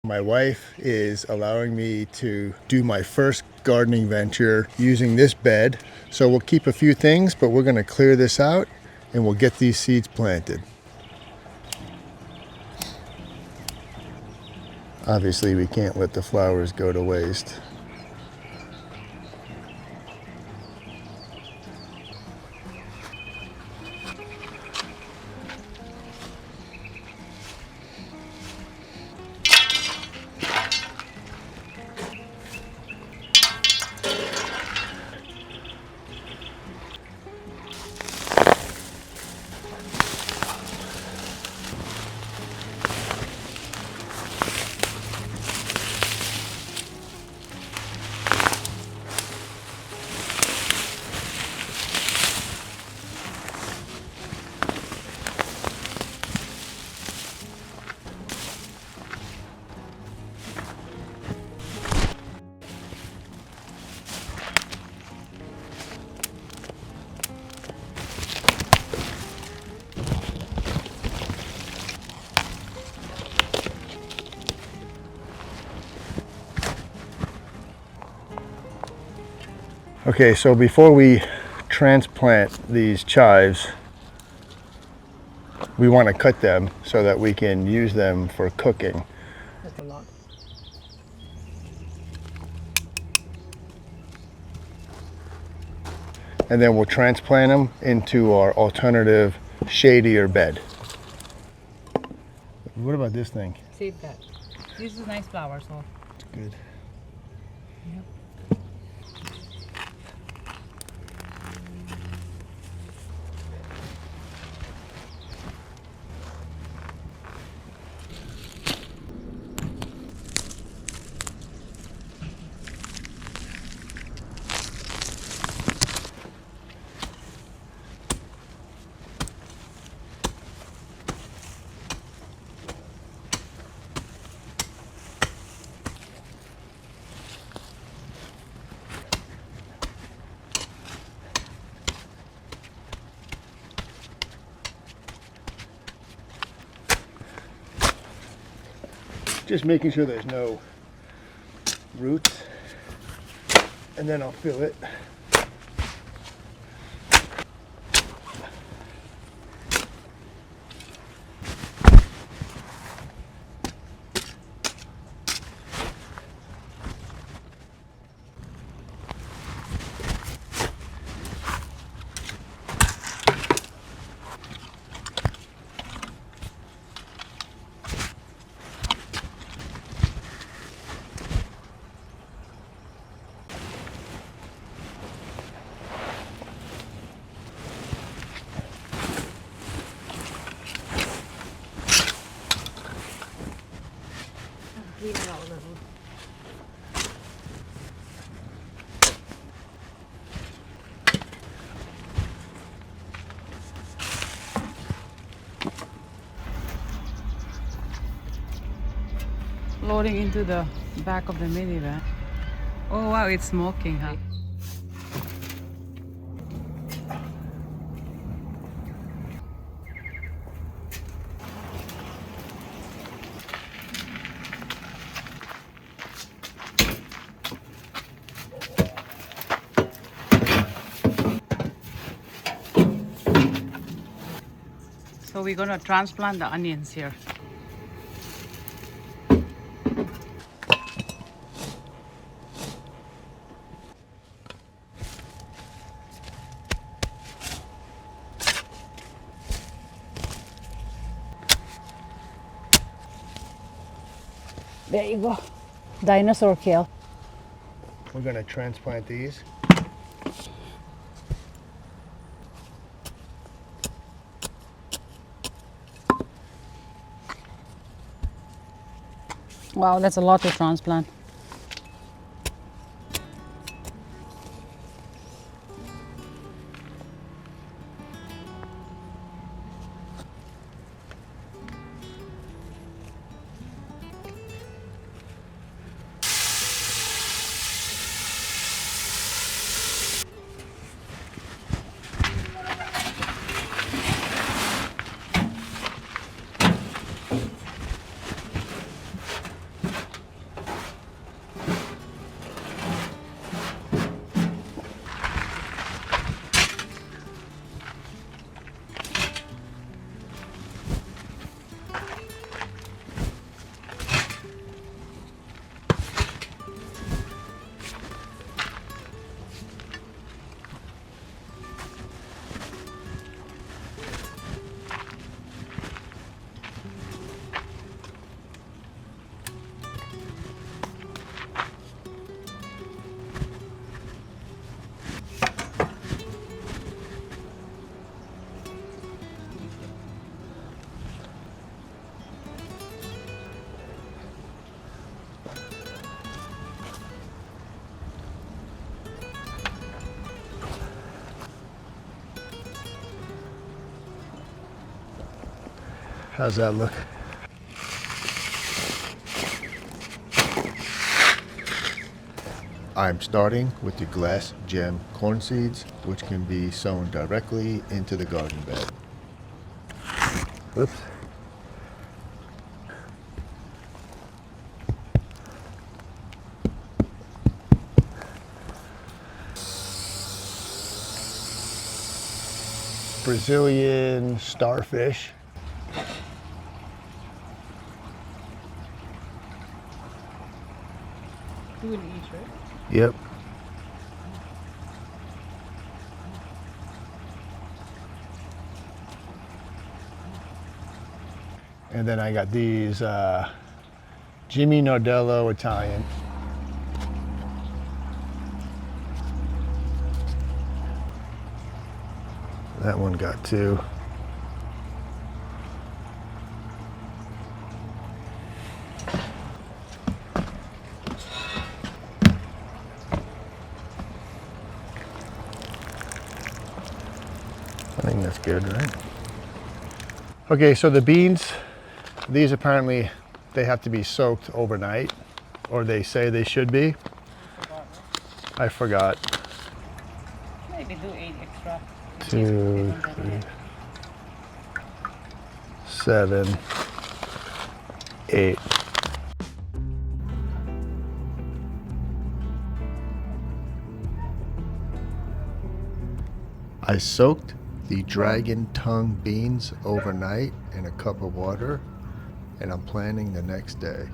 My wife is allowing me to do my first gardening venture using this bed. So we'll keep a few things, but we're going to clear this out and we'll get these seeds planted. Obviously, we can't let the flowers go to waste. Okay, so before we transplant these chives, we want to cut them so that we can use them for cooking. That's a lot. And then we'll transplant them into our alternative shadier bed. What about this thing? Save that. This is nice flower, so. It's good. Yep. Just making sure there's no roots, and then I'll fill it. Clean it out a little. Loading into the back of the minivan. Oh wow, it's smoking, huh? So we're gonna transplant the onions here. There you go. Dinosaur kale. We're going to transplant these. Wow, that's a lot to transplant. How's that look? I'm starting with the glass gem corn seeds, which can be sown directly into the garden bed. Oops. Brazilian starfish. Two in each, right? Yep. And then I got these Jimmy Nardello Italian. That one got two. I think that's good, right? Okay, so the beans, these apparently, they have to be soaked overnight, or they say they should be. I forgot. Maybe do 8 extra. 2, 3, 7, 8. I soaked the dragon tongue beans overnight in a cup of water, and I'm planting the next day.